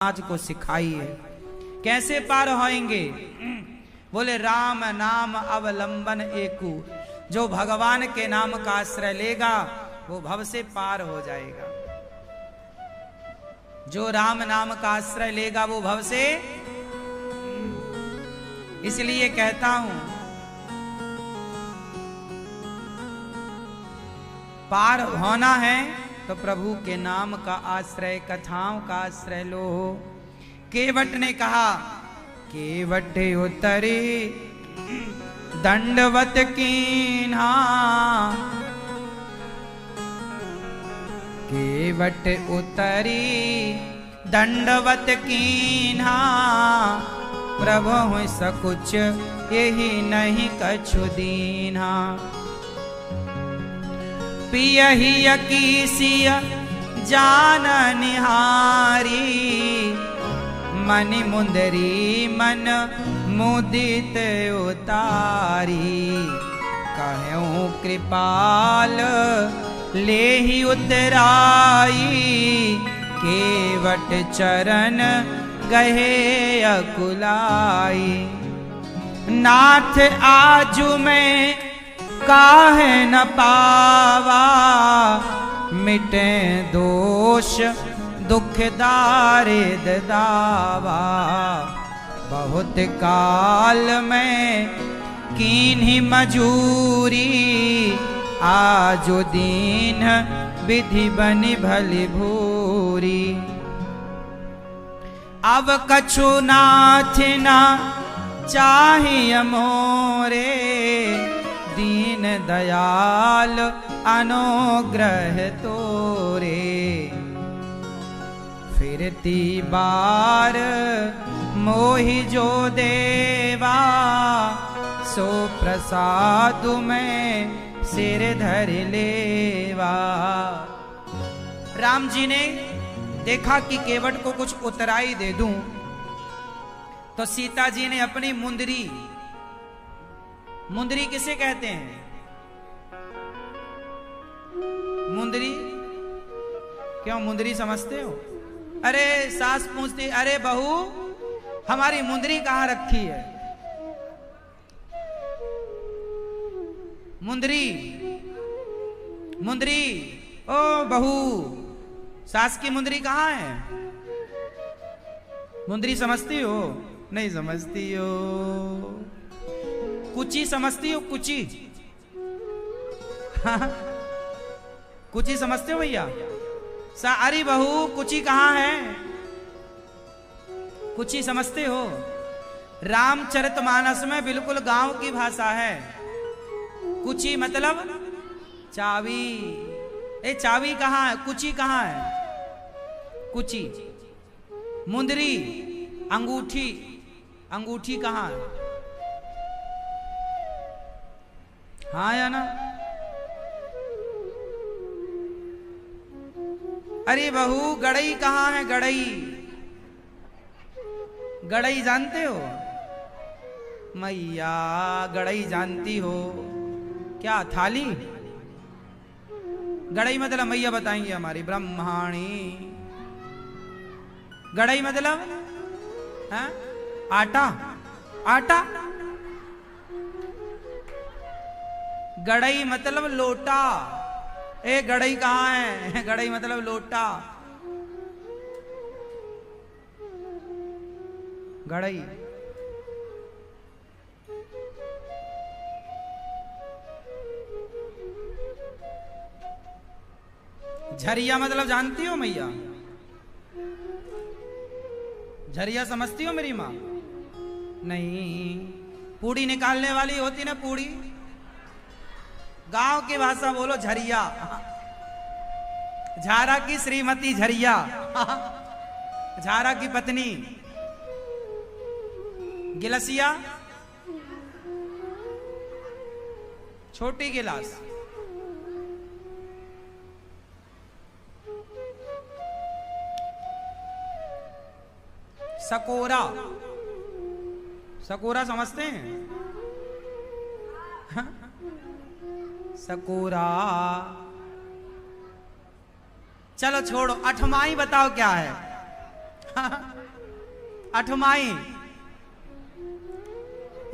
समाज को सिखाइए। कैसे पार होएंगे? बोले राम नाम अवलंबन एकू, जो भगवान के नाम का आश्रय लेगा वो भव से पार हो जाएगा। जो राम नाम का आश्रय लेगा वो भव से, इसलिए कहता हूं पार होना है तो प्रभु के नाम का आश्रय, कथाओं का आश्रय लो। केवट ने कहा, केवट उतरे दंडवत कीन्हा, केवट उतरी दंडवत कीन्हा, प्रभु सकुच यही नहीं कछु दीन्हा। पियहि अकीसिय जान निहारी, मनि मुंदरी मन मुदित उतारी। कहूँ कृपाल लेहि उतराई, केवट चरण गहे अकुलाई। नाथ आजु में काहे न पावा, मिटे दोष दुख दारिद दावा। बहुत काल में कीन्ही मजूरी, आजो दीन विधि बनी भली भूरी। अब कछु नाथ ना चाहिए मोरे, दीन दयाल अनुग्रह तोरे। फिरती बार मोहि जो देवा, सो प्रसाद में सिर धर लेवा। राम जी ने देखा कि केवट को कुछ उतराई दे दूं, तो सीता जी ने अपनी मुंदरी, मुंदरी किसे कहते हैं? मुंदरी, क्यों मुंदरी समझते हो? अरे सास पूछती, अरे बहू हमारी मुंदरी कहां रखी है? मुंदरी, मुंदरी, ओ बहू सास की मुंदरी कहां है? मुंदरी समझती हो? नहीं समझती हो। कुची समझती हो? कुची, कुची समझते हो भैया? अरे बहू कुची कहां है? कुची समझते हो? रामचरितमानस में बिल्कुल गांव की भाषा है। कुची मतलब चाबी। ए चाबी कहां है? कुची कहां है? कुची। मुंदरी अंगूठी, अंगूठी कहां है? हाँ या ना? अरे बहू गड़ई कहां है? गड़ई, गड़ई जानते हो? मैया गड़ई जानती हो क्या? थाली। गड़ई मतलब मैया बताएंगे हमारी ब्रह्माणी। गड़ई मतलब है आटा, आटा। गड़ई मतलब लोटा। ए गड़ई कहां है? गड़ई मतलब लोटा, गड़ई। झरिया मतलब जानती हो मैया? झरिया समझती हो मेरी माँ? नहीं, पूड़ी निकालने वाली होती ना, पूड़ी। गांव की भाषा बोलो झरिया। झारा की श्रीमती झरिया, झारा की पत्नी। गिलसिया छोटी गिलास। सकोरा, सकोरा समझते हैं? सकोरा। चलो छोड़ो, अठमाई बताओ क्या है? अठमाई।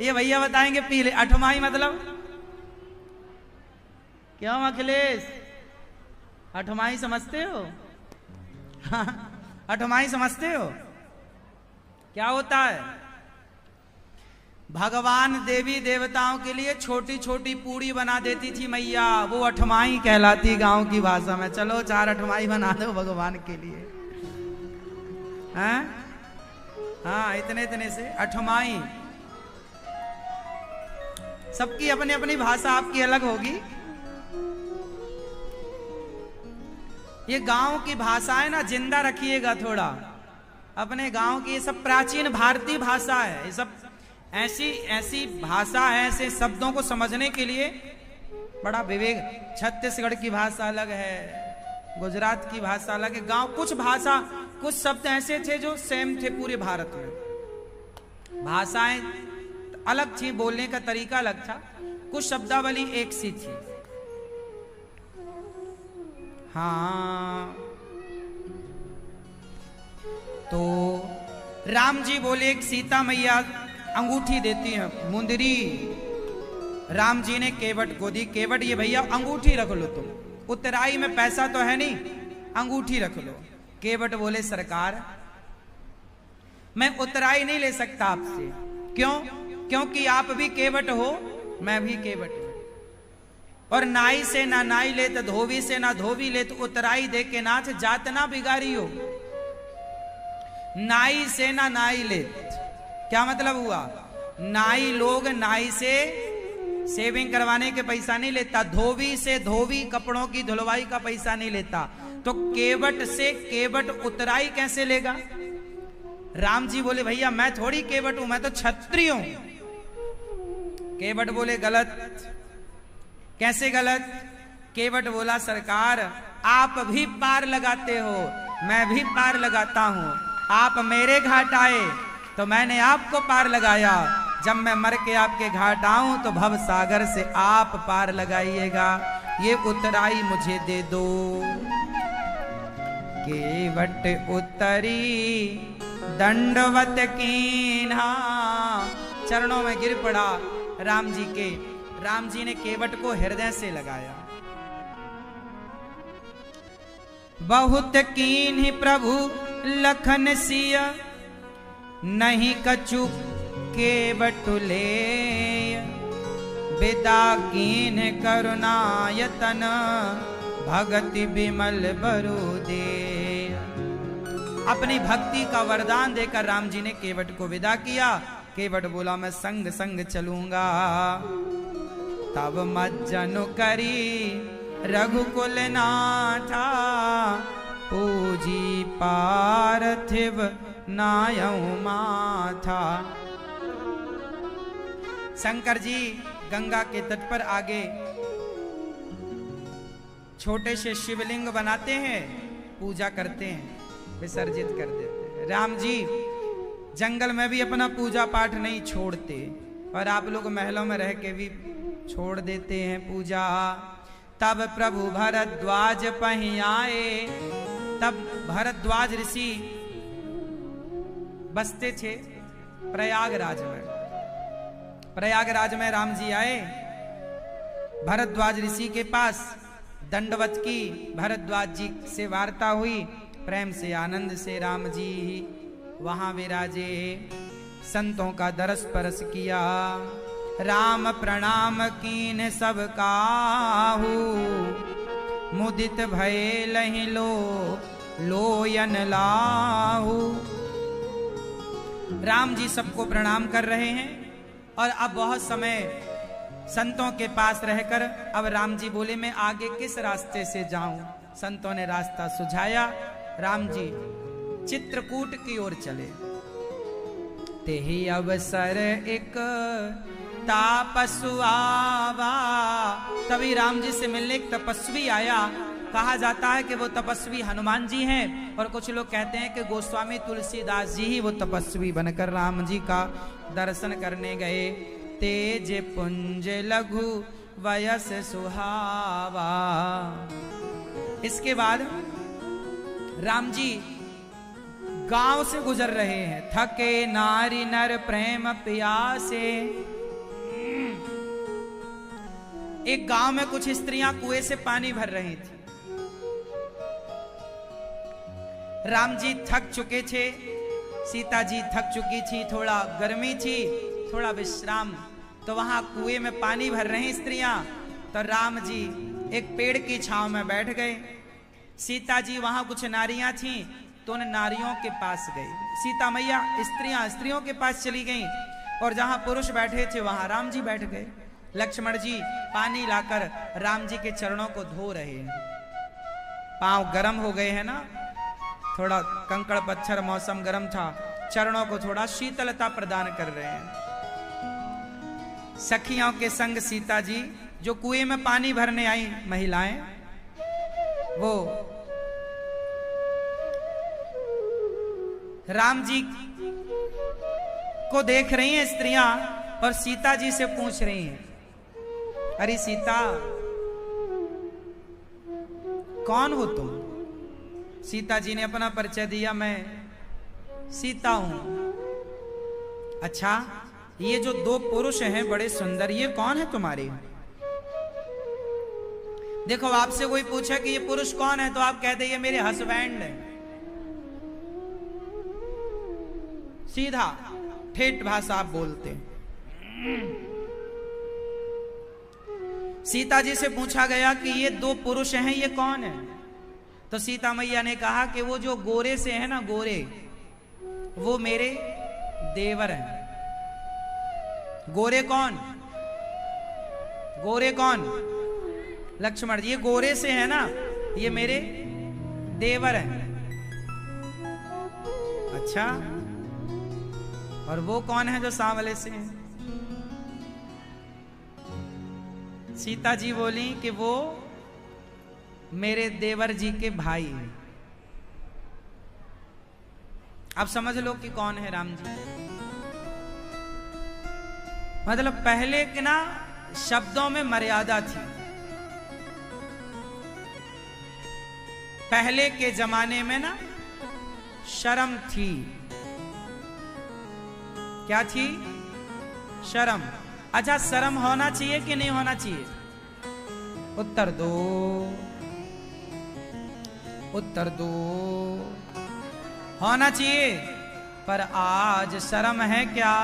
ये भैया बताएंगे पीले। अठमाई मतलब क्यों अखिलेश? अठमाई समझते हो? अठमाई समझते हो क्या होता है? भगवान देवी देवताओं के लिए छोटी छोटी पूड़ी बना देती थी मैया, वो अठमाई कहलाती गांव की भाषा में। चलो 4 अठमाई बना दो भगवान के लिए। हाँ इतने इतने से अठमाई। सबकी अपनी अपनी भाषा, आपकी अलग होगी। ये गांव की भाषाएं ना जिंदा रखिएगा थोड़ा अपने गांव की। ये सब प्राचीन भारतीय भाषा है। ये सब ऐसी ऐसी भाषा है, ऐसे शब्दों को समझने के लिए बड़ा विवेक। छत्तीसगढ़ की भाषा अलग है, गुजरात की भाषा अलग है। गांव कुछ भाषा, कुछ शब्द ऐसे थे जो सेम थे पूरे भारत में। भाषाएं अलग थी, बोलने का तरीका अलग था, कुछ शब्दावली एक सी थी। हाँ तो राम जी बोले, एक सीता मैया अंगूठी देती है, मुंदरी। राम जी ने केवट को दी। केवट, ये भैया अंगूठी रख लो तुम, उतराई में पैसा तो है नहीं, अंगूठी रख लो। केवट बोले, सरकार मैं उतराई नहीं ले सकता आपसे। क्यों? क्योंकि आप भी केवट हो, मैं भी केवट हूं। और नाई से ना नाई ले तो धोबी से ना धोबी ले तो उतराई दे के नाथ जात ना बिगाड़ी हो। नाई से ना नाई ले, क्या मतलब हुआ? नाई लोग नाई से शेविंग करवाने के पैसा नहीं लेता, धोबी से धोबी कपड़ों की धुलवाई का पैसा नहीं लेता, तो केवट से केवट उतराई कैसे लेगा? राम जी बोले, भैया मैं थोड़ी केवट हूं, मैं तो क्षत्रिय हूं। केवट बोले, गलत। कैसे गलत? केवट बोला, सरकार आप भी पार लगाते हो, मैं भी पार लगाता हूं। आप मेरे घाट आए तो मैंने आपको पार लगाया, जब मैं मर के आपके घाट आऊं तो भव सागर से आप पार लगाइएगा। ये उतराई मुझे दे दो। केवट उतरी दंडवत कीन्हा, चरणों में गिर पड़ा राम जी के। राम जी ने केवट को हृदय से लगाया। बहुत कीन्ही प्रभु लखन सिया, नहीं कछु केवट ले। विदा कीन्ह करुणायतन, भगति बिमल बरु दे। अपनी भक्ति का वरदान देकर राम जी ने केवट को विदा किया। केवट बोला, मैं संग संग चलूंगा। तब मज्जनु करी रघुकुल नाथा, पूजी पार्थिव नायऊ माथा। शंकर जी गंगा के तट पर आगे छोटे से शिवलिंग बनाते हैं, पूजा करते हैं, विसर्जित कर देते हैं। राम जी जंगल में भी अपना पूजा पाठ नहीं छोड़ते, और आप लोग महलों में रह के भी छोड़ देते हैं पूजा। तब प्रभु भरद्वाज पहीं आए। तब भरद्वाज ऋषि बसते थे प्रयागराज में। प्रयागराज में राम जी आए भरद्वाज ऋषि के पास। दंडवत की भरद्वाज जी से वार्ता हुई, प्रेम से आनंद से राम जी वहां विराजे। संतों का दरस परस किया, राम प्रणाम कीन सब काहू। मुदित भय लहि लोयन लाहू। राम जी सबको प्रणाम कर रहे हैं, और अब बहुत समय संतों के पास रहकर अब राम जी बोले, मैं आगे किस रास्ते से जाऊं? संतों ने रास्ता सुझाया। राम जी चित्रकूट की ओर चले। तेहि अवसर एक तापसु आवा। तभी राम जी से मिलने एक तपस्वी आया। कहा जाता है कि वो तपस्वी हनुमान जी हैं, और कुछ लोग कहते हैं कि गोस्वामी तुलसीदास जी ही वो तपस्वी बनकर राम जी का दर्शन करने गए। तेज पुंज लघु वयस सुहावा। इसके बाद राम जी गांव से गुजर रहे हैं। थके नारी नर प्रेम प्यासे। एक गांव में कुछ स्त्रियां कुएं से पानी भर रही थी। राम जी थक चुके थे, सीता जी थक चुकी थी, थोड़ा गर्मी थी, थोड़ा विश्राम। तो वहां कुएं में पानी भर रही स्त्रियां। तो राम जी एक पेड़ की छांव में बैठ गए। सीता जी वहां कुछ नारियां थीं, तो उन नारियों के पास गई। सीता मैया स्त्रियों के पास चली गईं, और जहां पुरुष बैठे थे वहां राम जी बैठ गए। लक्ष्मण जी पानी लाकर राम जी के चरणों को धो रहे हैं। पांव गर्म हो गए हैं ना, थोड़ा कंकड़ पत्थर, मौसम गर्म था, चरणों को थोड़ा शीतलता प्रदान कर रहे हैं। सखियों के संग सीता जी, जो कुएं में पानी भरने आई महिलाएं, वो राम जी को देख रही हैं स्त्रियां, और सीता जी से पूछ रही हैं, अरे सीता कौन हो तुम? सीता जी ने अपना परिचय दिया, मैं सीता हूं। अच्छा, ये जो दो पुरुष हैं बड़े सुंदर, ये कौन है तुम्हारे? देखो, आपसे कोई पूछे कि ये पुरुष कौन है, तो आप कहते ये मेरे हस्बैंड है। सीधा ठेठ भाषा आप बोलते। सीता जी से पूछा गया कि ये दो पुरुष हैं, ये कौन है? तो सीता मैया ने कहा कि वो जो गोरे से है ना, गोरे, वो मेरे देवर हैं। गोरे कौन? गोरे कौन? लक्ष्मण जी। ये गोरे से है ना, ये मेरे देवर हैं। अच्छा, और वो कौन है जो सांवले से हैं? सीता जी बोली कि वो मेरे देवर जी के भाई हैं। अब समझ लो कि कौन है राम जी। मतलब पहले के ना शब्दों में मर्यादा थी। पहले के जमाने में ना शर्म थी। क्या थी? शर्म। अच्छा, शर्म होना चाहिए कि नहीं होना चाहिए? उत्तर दो, उत्तर दो। होना चाहिए, पर आज शर्म है क्या?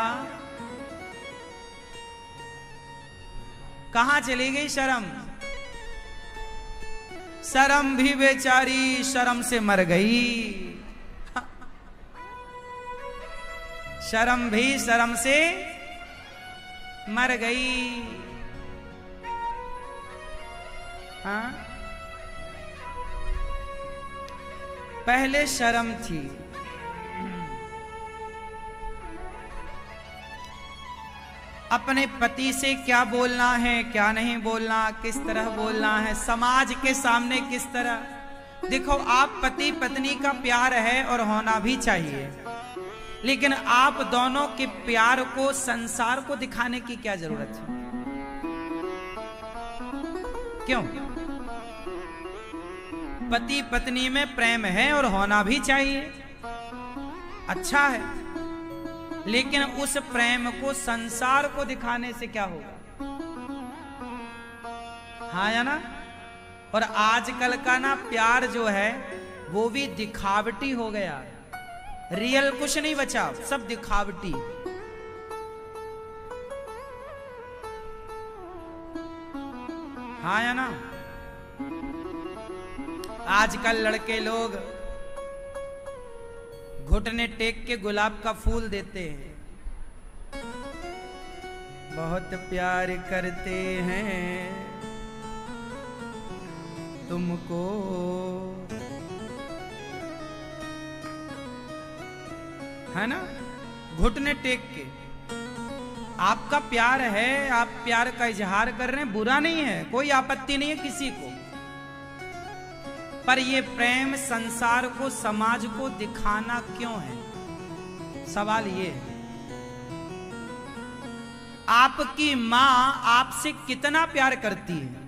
कहां चली गई शर्म? शर्म भी बेचारी शर्म से मर गई। शर्म भी शर्म से मर गई। हाँ, पहले शर्म थी। अपने पति से क्या बोलना है, क्या नहीं बोलना, किस तरह बोलना है, समाज के सामने किस तरह। देखो, आप पति पत्नी का प्यार है और होना भी चाहिए, लेकिन आप दोनों के प्यार को संसार को दिखाने की क्या जरूरत है? क्यों? पति पत्नी में प्रेम है और होना भी चाहिए, अच्छा है, लेकिन उस प्रेम को संसार को दिखाने से क्या होगा? हाँ या ना? और आजकल का ना प्यार जो है वो भी दिखावटी हो गया। रियल कुछ नहीं बचा, सब दिखावटी। हाँ या ना? आजकल लड़के लोग घुटने टेक के गुलाब का फूल देते हैं। बहुत प्यार करते हैं तुमको, है ना? घुटने टेक के। आपका प्यार है, आप प्यार का इजहार कर रहे हैं, बुरा नहीं है, कोई आपत्ति नहीं है किसी को, पर ये प्रेम संसार को, समाज को दिखाना क्यों है? सवाल ये है। आपकी मां आपसे कितना प्यार करती है?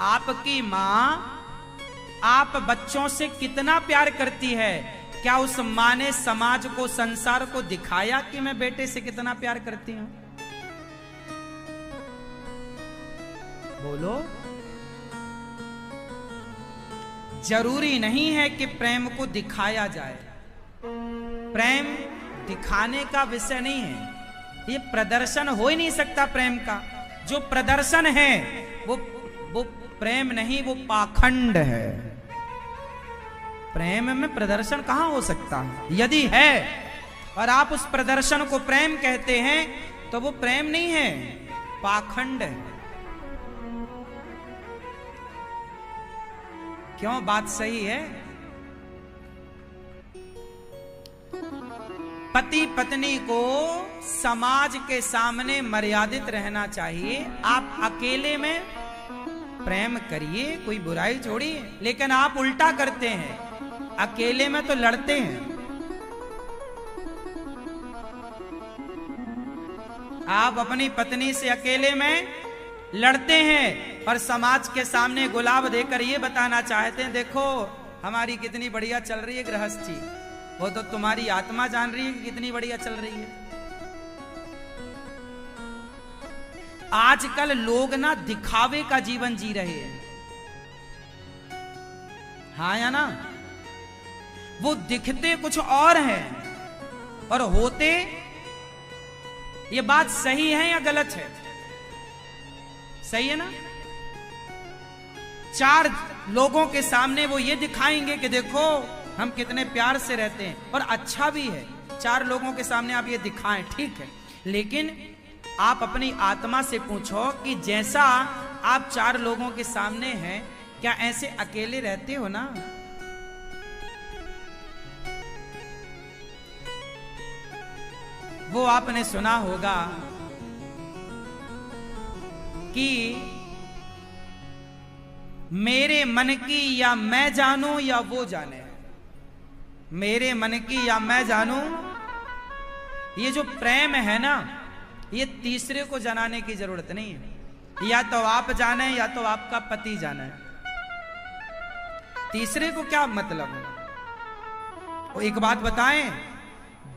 आपकी मां आप बच्चों से कितना प्यार करती है? क्या उस माँ ने समाज को, संसार को दिखाया कि मैं बेटे से कितना प्यार करती हूं? बोलो। जरूरी नहीं है कि प्रेम को दिखाया जाए। प्रेम दिखाने का विषय नहीं है। ये प्रदर्शन हो ही नहीं सकता प्रेम का। जो प्रदर्शन है वो प्रेम नहीं, वो पाखंड है। प्रेम में प्रदर्शन कहां हो सकता है? यदि है और आप उस प्रदर्शन को प्रेम कहते हैं तो वो प्रेम नहीं है, पाखंड है। क्यों? बात सही है। पति पत्नी को समाज के सामने मर्यादित रहना चाहिए। आप अकेले में प्रेम करिए, कोई बुराई छोड़िए, लेकिन आप उल्टा करते हैं। अकेले में तो लड़ते हैं। आप अपनी पत्नी से अकेले में लड़ते हैं और समाज के सामने गुलाब देकर ये बताना चाहते हैं, देखो हमारी कितनी बढ़िया चल रही है गृहस्थी। वो तो तुम्हारी आत्मा जान रही है कि कितनी बढ़िया चल रही है। आजकल लोग ना दिखावे का जीवन जी रहे हैं। हाँ या ना? वो दिखते कुछ और हैं और होते, ये बात सही है या गलत है? सही है ना? चार लोगों के सामने वो ये दिखाएंगे कि देखो हम कितने प्यार से रहते हैं, और अच्छा भी है। चार लोगों के सामने आप ये दिखाएं, ठीक है, लेकिन आप अपनी आत्मा से पूछो कि जैसा आप चार लोगों के सामने हैं, क्या ऐसे अकेले रहते हो ना? वो आपने सुना होगा कि मेरे मन की या मैं जानूं या वो जाने। मेरे मन की या मैं जानूं, ये जो प्रेम है ना, ये तीसरे को जनाने की जरूरत नहीं है। या तो आप जाने या तो आपका पति जाने। तीसरे को क्या मतलब है? एक बात बताएं,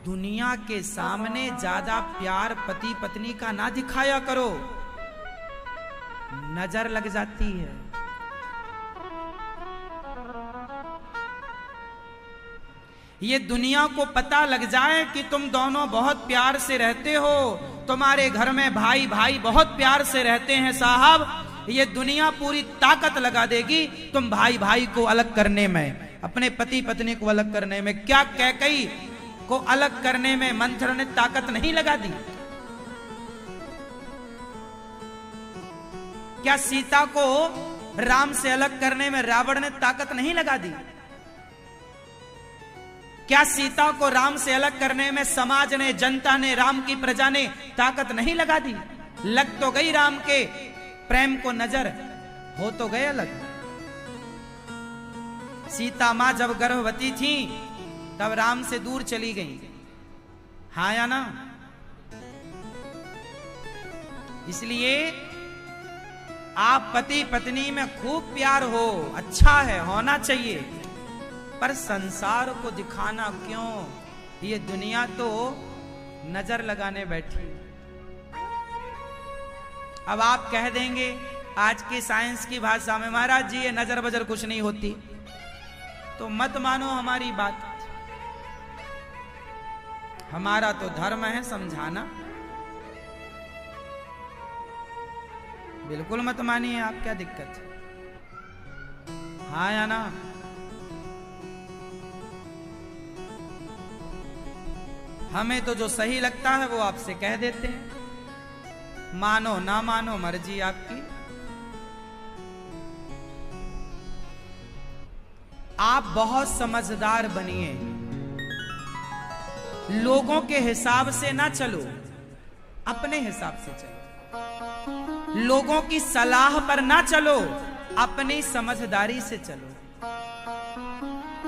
दुनिया के सामने ज्यादा प्यार पति पत्नी का ना दिखाया करो, नजर लग जाती है। ये दुनिया को पता लग जाए कि तुम दोनों बहुत प्यार से रहते हो, तुम्हारे घर में भाई भाई बहुत प्यार से रहते हैं साहब, ये दुनिया पूरी ताकत लगा देगी तुम भाई भाई को अलग करने में, अपने पति पत्नी को अलग करने में। क्या कैकई को अलग करने में मंथर ने ताकत नहीं लगा दी? क्या सीता को राम से अलग करने में रावण ने ताकत नहीं लगा दी? क्या सीता को राम से अलग करने में समाज ने, जनता ने, राम की प्रजा ने ताकत नहीं लगा दी? लग तो गई राम के प्रेम को नजर, हो तो गए अलग। सीता मां जब गर्भवती थी तब राम से दूर चली गई, हाँ या ना? इसलिए आप पति पत्नी में खूब प्यार हो, अच्छा है, होना चाहिए, पर संसार को दिखाना क्यों? ये दुनिया तो नजर लगाने बैठी। अब आप कह देंगे आज की साइंस की भाषा में, महाराज जी ये नजर बजर कुछ नहीं होती, तो मत मानो हमारी बात। हमारा तो धर्म है समझाना। बिल्कुल मत मानिए आप, क्या दिक्कत है? हाँ या ना? हमें तो जो सही लगता है वो आपसे कह देते हैं, मानो ना मानो मर्जी आपकी। आप बहुत समझदार बनिए, लोगों के हिसाब से ना चलो, अपने हिसाब से चलो। लोगों की सलाह पर ना चलो, अपनी समझदारी से चलो।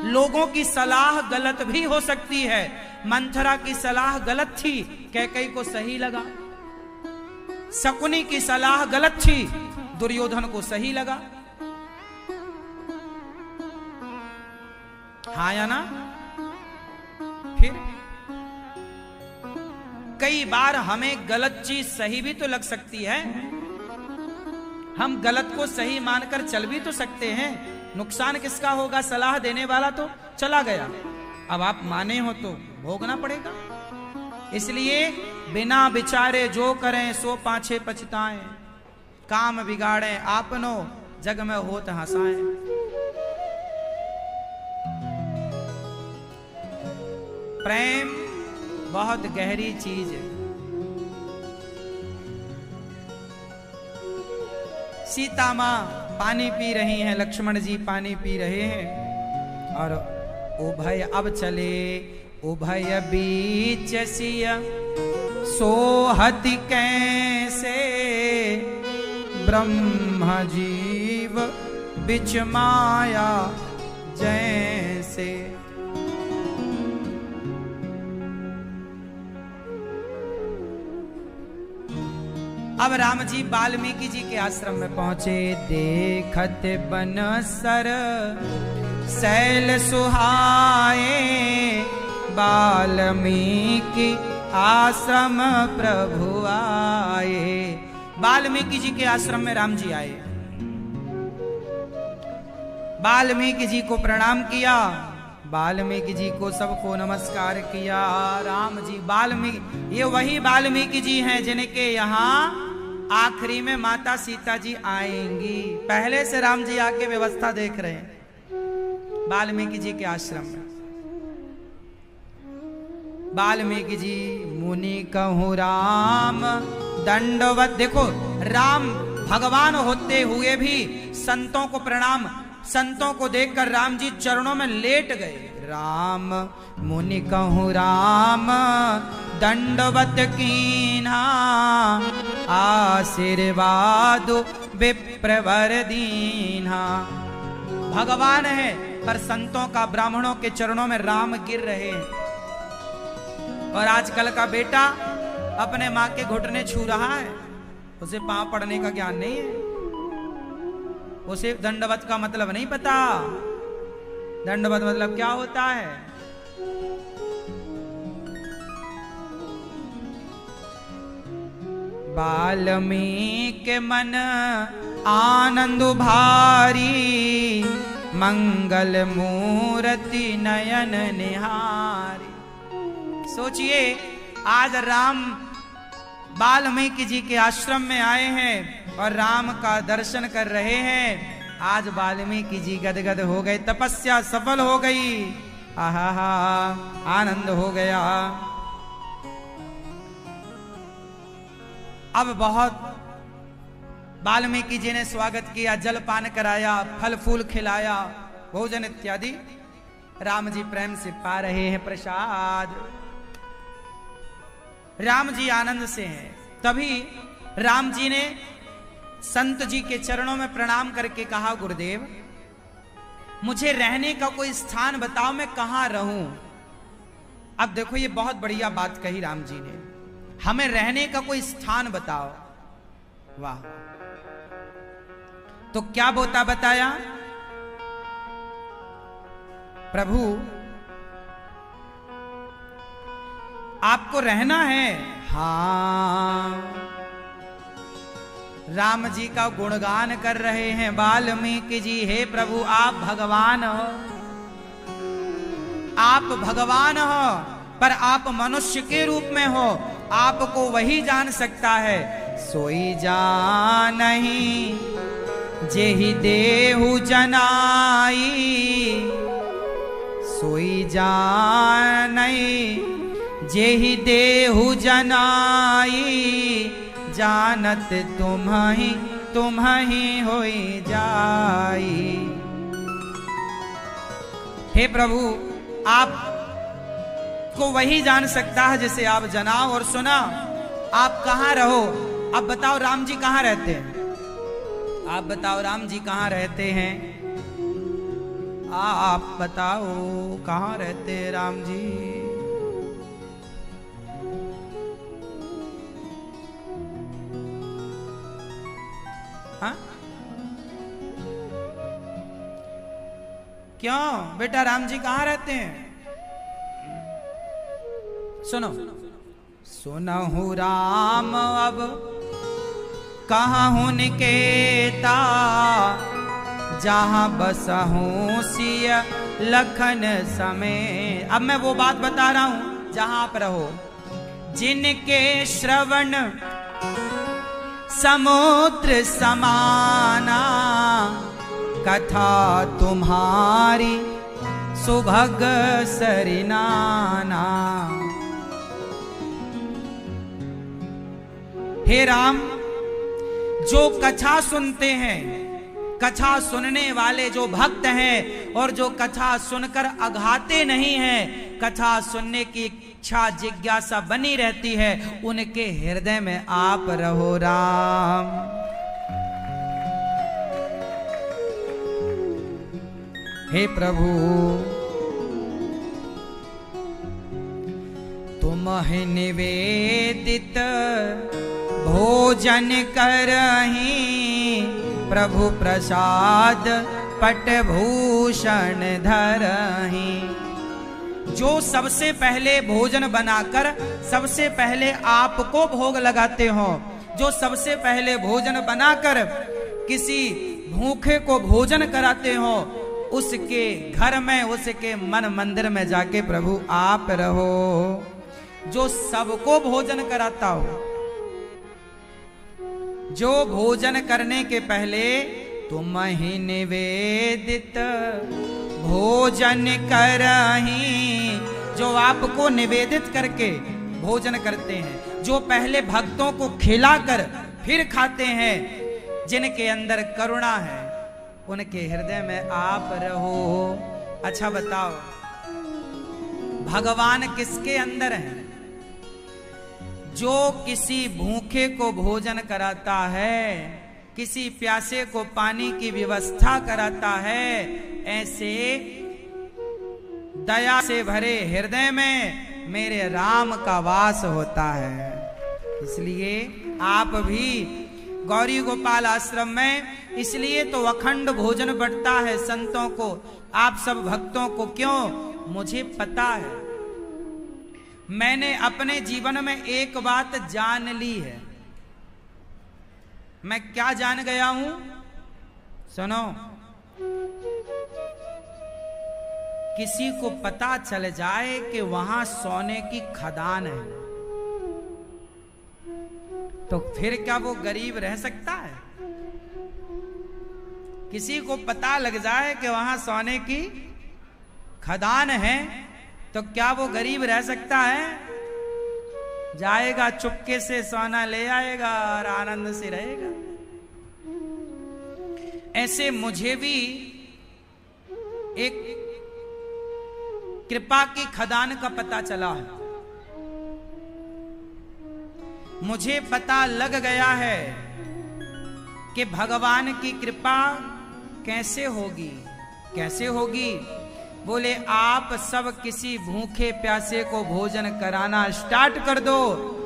लोगों की सलाह गलत भी हो सकती है। मंथरा की सलाह गलत थी, कैकई को सही लगा। शकुनी की सलाह गलत थी, दुर्योधन को सही लगा। हाँ या ना? कई बार हमें गलत चीज सही भी तो लग सकती है, हम गलत को सही मानकर चल भी तो सकते हैं। नुकसान किसका होगा? सलाह देने वाला तो चला गया, अब आप माने हो तो भोगना पड़ेगा। इसलिए बिना विचारे जो करें सो पाछे पछताएं, काम बिगाड़े आपनो जग में होत हंसाएं। प्रेम बहुत गहरी चीज है। सीता मां पानी पी रही हैं, लक्ष्मण जी पानी पी रहे हैं, और उभय अब चले उभय बीच सिया सोहति कैसे, ब्रह्म जीव बिच माया जैसे। अब राम जी वाल्मीकि जी के आश्रम में पहुंचे। देखत बन सर शैल सुहाए, वाल्मीकि आश्रम प्रभु आए। वाल्मीकि जी के आश्रम में राम जी आए, वाल्मीकि जी को प्रणाम किया, वाल्मीकि जी को सबको नमस्कार किया। राम जी वाल्मीकि, ये वही वाल्मीकि जी हैं जिनके यहाँ आखिरी में माता सीता जी आएंगी। पहले से राम जी आके व्यवस्था देख रहे हैं वाल्मीकि जी के आश्रम में। वाल्मीकि जी मुनि कहूँ राम दंडवत। देखो, राम भगवान होते हुए भी संतों को प्रणाम, संतों को देखकर राम जी चरणों में लेट गए। राम मुनि कहूँ राम दंडवत कीन्हा, आशीर्वाद विप्रवर दीन्हा। भगवान है पर संतों का, ब्राह्मणों के चरणों में राम गिर रहे हैं। और आजकल का बेटा अपने माँ के घुटने छू रहा है, उसे पांव पड़ने का ज्ञान नहीं है, उसे दंडवत का मतलब नहीं पता। दंडवत मतलब क्या होता है? वाल्मीकि मन आनंद भारी, मंगल मूर्ति नयन निहारी। सोचिए, आज राम वाल्मीकि जी के आश्रम में आए हैं और राम का दर्शन कर रहे हैं। आज वाल्मीकि जी गदगद हो गए, तपस्या सफल हो गई, आहा हा, आनंद हो गया। अब बहुत वाल्मीकि जी ने स्वागत किया, जलपान कराया, फल फूल खिलाया, भोजन इत्यादि राम जी प्रेम से पा रहे हैं प्रसाद। राम जी आनंद से हैं। तभी राम जी ने संत जी के चरणों में प्रणाम करके कहा, गुरुदेव मुझे रहने का कोई स्थान बताओ, मैं कहां रहूं। अब देखो, ये बहुत बढ़िया बात कही राम जी ने, हमें रहने का कोई स्थान बताओ। वाह! तो क्या बताया? प्रभु आपको रहना है? हाँ। राम जी का गुणगान कर रहे हैं वाल्मीकि जी। हे प्रभु, आप भगवान हो, आप भगवान हो, पर आप मनुष्य के रूप में हो, आपको वही जान सकता है। सोई जानहि जेहि देहु जनाई, सोई जानहि जेहि देहु जनाई, जानत तुम्हि होई जाई। हे प्रभु, आप को वही जान सकता है जिसे आप जनाओ। और सुना, आप कहां रहो? अब बताओ राम जी कहां रहते हैं? आप बताओ राम जी कहां रहते हैं? आप बताओ कहां रहते हैं राम जी? हाँ? क्यों बेटा, राम जी कहां रहते हैं? सुनो सुनहु राम अब कहूँ निकेता, जहाँ बसहूँ सिय लखन समय। अब मैं वो बात बता रहा हूं जहां आप रहो। जिनके श्रवण समुद्र समाना, कथा तुम्हारी सुभग सरिनाना। हे राम, जो कथा सुनते हैं, कथा सुनने वाले जो भक्त हैं और जो कथा सुनकर अघाते नहीं हैं, कथा सुनने की इच्छा जिज्ञासा बनी रहती है, उनके हृदय में आप रहो राम। हे प्रभु, तुम्हें निवेदित भोजन करहीं, प्रभु प्रसाद पटभूषण धरहीं। जो सबसे पहले भोजन बनाकर सबसे पहले आपको भोग लगाते हो, जो सबसे पहले भोजन बनाकर किसी भूखे को भोजन कराते हो, उसके घर में, उसके मन मंदिर में जाके प्रभु आप रहो। जो सबको भोजन कराता हो, जो भोजन करने के पहले तुम ही निवेदित भोजन करहीं, जो आपको निवेदित करके भोजन करते हैं, जो पहले भक्तों को खिलाकर फिर खाते हैं, जिनके अंदर करुणा है, उनके हृदय में आप रहो। अच्छा बताओ, भगवान किसके अंदर है? जो किसी भूखे को भोजन कराता है, किसी प्यासे को पानी की व्यवस्था कराता है, ऐसे दया से भरे हृदय में मेरे राम का वास होता है। इसलिए आप भी गौरी गोपाल आश्रम में इसलिए तो अखंड भोजन बंटता है संतों को, आप सब भक्तों को। क्यों? मुझे पता है, मैंने अपने जीवन में एक बात जान ली है। मैं क्या जान गया हूं? सुनो, किसी को पता चल जाए कि वहां सोने की खदान है, तो फिर क्या वो गरीब रह सकता है? किसी को पता लग जाए कि वहां सोने की खदान है, तो क्या वो गरीब रह सकता है? जाएगा चुपके से सोना ले आएगा और आनंद से रहेगा। ऐसे मुझे भी एक कृपा की खदान का पता चला है। मुझे पता लग गया है कि भगवान की कृपा कैसे होगी। कैसे होगी? बोले, आप सब किसी भूखे प्यासे को भोजन कराना स्टार्ट कर दो,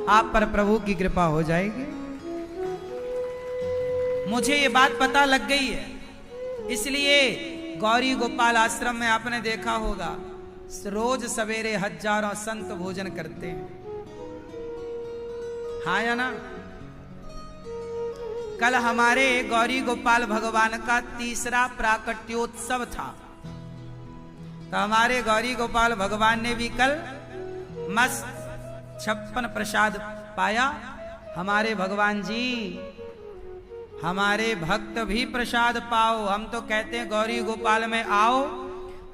आप पर प्रभु की कृपा हो जाएगी। मुझे ये बात पता लग गई है। इसलिए गौरी गोपाल आश्रम में आपने देखा होगा, रोज सवेरे हजारों संत भोजन करते हैं। हाँ या ना? कल हमारे गौरी गोपाल भगवान का तीसरा प्राकट्योत्सव था, तो हमारे गौरी गोपाल भगवान ने भी कल मस्त 56 प्रसाद पाया। हमारे भगवान जी, हमारे भक्त भी प्रसाद पाओ। हम तो कहते हैं गौरी गोपाल में आओ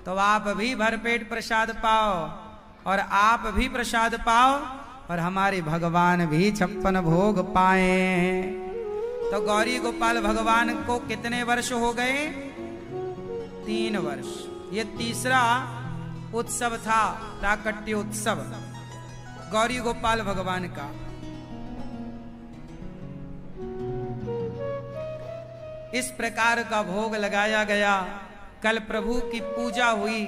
तो आप भी भरपेट प्रसाद पाओ, और आप भी प्रसाद पाओ और हमारे भगवान भी 56 भोग पाए। तो गौरी गोपाल भगवान को कितने वर्ष हो गए? 3 वर्ष। ये तीसरा उत्सव था, प्राकट्य उत्सव गौरी गोपाल भगवान का। इस प्रकार का भोग लगाया गया। कल प्रभु की पूजा हुई,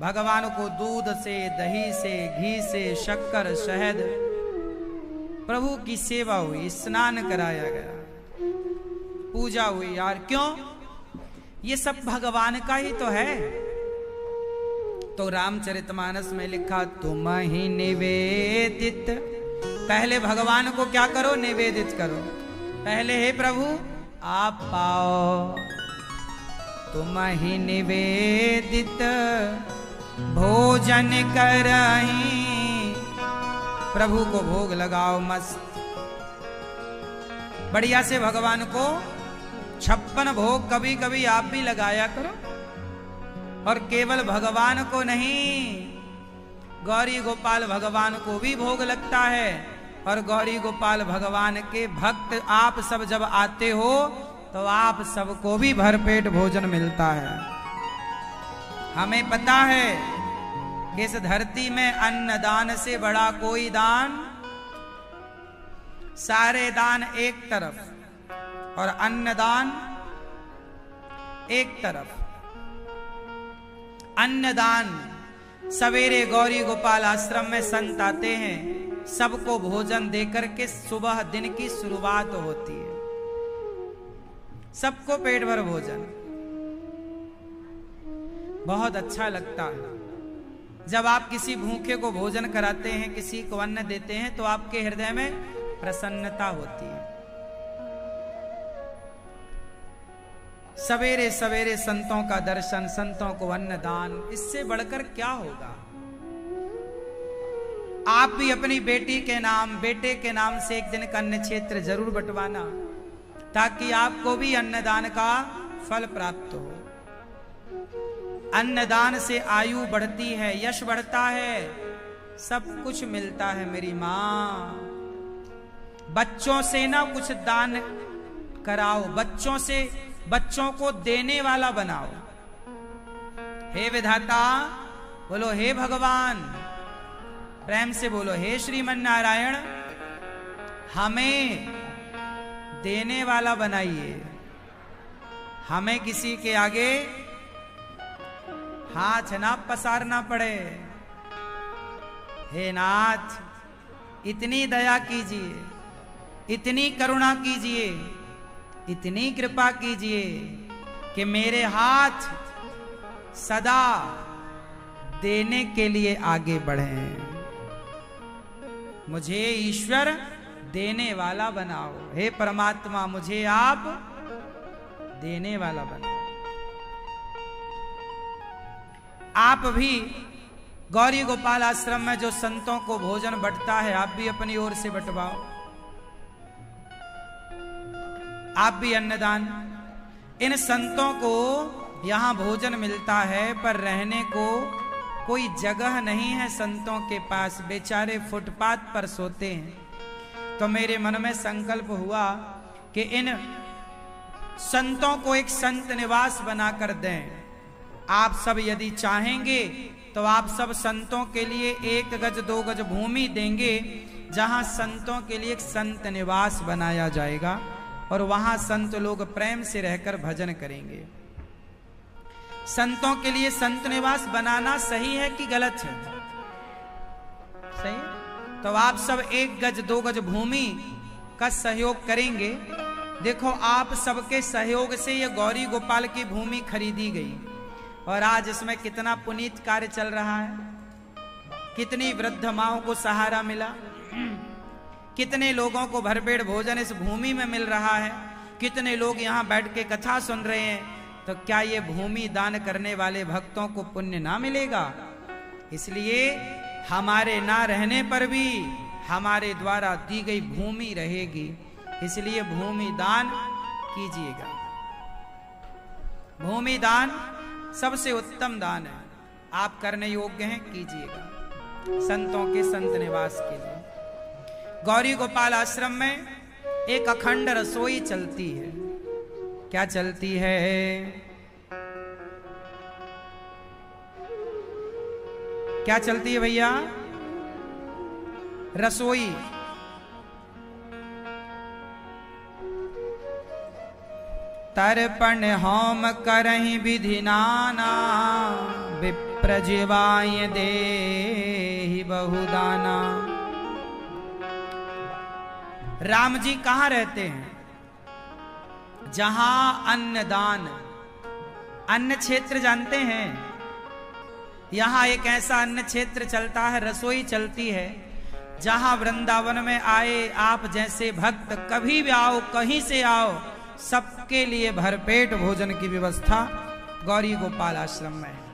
भगवान को दूध से, दही से, घी से, शक्कर, शहद, प्रभु की सेवा हुई, स्नान कराया गया, पूजा हुई। यार क्यों? ये सब भगवान का ही तो है। तो रामचरितमानस में लिखा, तुम ही निवेदित पहले भगवान को क्या करो, निवेदित करो। पहले हे प्रभु आप पाओ, तुम ही निवेदित भोजन करही। प्रभु को भोग लगाओ मस्त बढ़िया से। भगवान को 56 भोग कभी कभी आप भी लगाया करो। और केवल भगवान को नहीं, गौरी गोपाल भगवान को भी भोग लगता है। और गौरी गोपाल भगवान के भक्त आप सब जब आते हो तो आप सबको भी भरपेट भोजन मिलता है। हमें पता है कि इस धरती में अन्न दान से बड़ा कोई दान, सारे दान एक तरफ और अन्न दान एक तरफ। अन्नदान, सवेरे गौरी गोपाल आश्रम में संत आते हैं, सबको भोजन देकर के सुबह दिन की शुरुआत होती है। सबको पेट भर भोजन, बहुत अच्छा लगता है। जब आप किसी भूखे को भोजन कराते हैं, किसी को अन्न देते हैं, तो आपके हृदय में प्रसन्नता होती है। सवेरे सवेरे संतों का दर्शन, संतों को अन्नदान, इससे बढ़कर क्या होगा। आप भी अपनी बेटी के नाम, बेटे के नाम से एक दिन का अन्न क्षेत्र जरूर बंटवाना, ताकि आपको भी अन्नदान का फल प्राप्त हो। अन्नदान से आयु बढ़ती है, यश बढ़ता है, सब कुछ मिलता है मेरी मां। बच्चों से ना कुछ दान कराओ, बच्चों से बच्चों को देने वाला बनाओ। हे विधाता, बोलो हे भगवान, प्रेम से बोलो हे श्रीमन नारायण, हमें देने वाला बनाइए, हमें किसी के आगे हाथ ना पसारना पड़े। हे नाथ, इतनी दया कीजिए, इतनी करुणा कीजिए, इतनी कृपा कीजिए कि मेरे हाथ सदा देने के लिए आगे बढ़ें। मुझे ईश्वर देने वाला बनाओ। हे परमात्मा, मुझे आप देने वाला बनाओ। आप भी गौरी गोपाल आश्रम में जो संतों को भोजन बंटता है, आप भी अपनी ओर से बंटवाओ। आप भी अन्नदान। इन संतों को यहां भोजन मिलता है, पर रहने को कोई जगह नहीं है संतों के पास, बेचारे फुटपाथ पर सोते हैं। तो मेरे मन में संकल्प हुआ कि इन संतों को एक संत निवास बनाकर दें। आप सब यदि चाहेंगे तो आप सब संतों के लिए 1 गज 2 गज भूमि देंगे, जहां संतों के लिए एक संत निवास बनाया जाएगा और वहां संत लोग प्रेम से रहकर भजन करेंगे। संतों के लिए संत निवास बनाना सही है कि गलत है? सही। तो आप सब 1 गज 2 गज भूमि का सहयोग करेंगे। देखो, आप सबके सहयोग से ये गौरी गोपाल की भूमि खरीदी गई और आज इसमें कितना पुनीत कार्य चल रहा है। कितनी वृद्ध माओं को सहारा मिला, कितने लोगों को भरपेट भोजन इस भूमि में मिल रहा है, कितने लोग यहाँ बैठ के कथा सुन रहे हैं। तो क्या ये भूमि दान करने वाले भक्तों को पुण्य ना मिलेगा? इसलिए हमारे ना रहने पर भी हमारे द्वारा दी गई भूमि रहेगी, इसलिए भूमि दान कीजिएगा। भूमि दान सबसे उत्तम दान है, आप करने योग्य हैं, कीजिएगा संतों के संत निवास के लिए। गौरी गोपाल आश्रम में एक अखंड रसोई चलती है। क्या चलती है? क्या चलती है भैया? रसोई। तर्पण होम करहि विधि नाना, विप्र जीवाय देहि बहुदाना। राम जी कहां रहते हैं? जहां अन्नदान, अन्न क्षेत्र जानते हैं? यहां एक ऐसा अन्न क्षेत्र चलता है, रसोई चलती है, जहां वृंदावन में आए आप जैसे भक्त, कभी भी आओ, कहीं से आओ, सबके लिए भरपेट भोजन की व्यवस्था गौरी गोपाल आश्रम में है।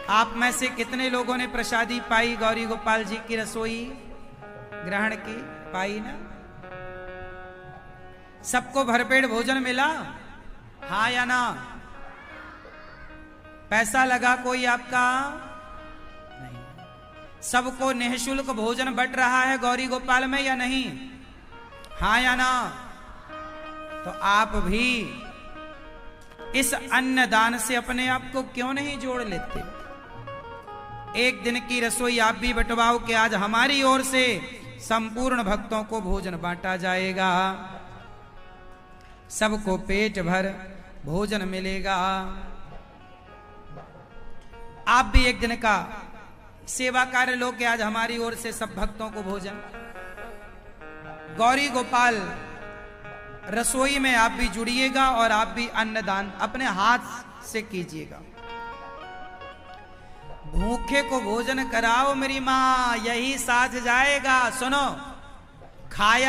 आप में से कितने लोगों ने प्रसादी पाई? गौरी गोपाल जी की रसोई ग्रहण की पाई ना? सबको भरपेट भोजन मिला? हाँ या ना? पैसा लगा कोई आपका? नहीं। सबको निःशुल्क भोजन बट रहा है गौरी गोपाल में या नहीं? हाँ या ना? तो आप भी इस अन्नदान से अपने आप को क्यों नहीं जोड़ लेते? एक दिन की रसोई आप भी बंटवाओ कि आज हमारी ओर से संपूर्ण भक्तों को भोजन बांटा जाएगा, सबको पेट भर भोजन मिलेगा। आप भी एक दिन का सेवा कार्य लो कि आज हमारी ओर से सब भक्तों को भोजन। गौरी गोपाल रसोई में आप भी जुड़िएगा और आप भी अन्नदान अपने हाथ से कीजिएगा। भूखे को भोजन कराओ मेरी माँ, यही साथ जाएगा। सुनो, खाया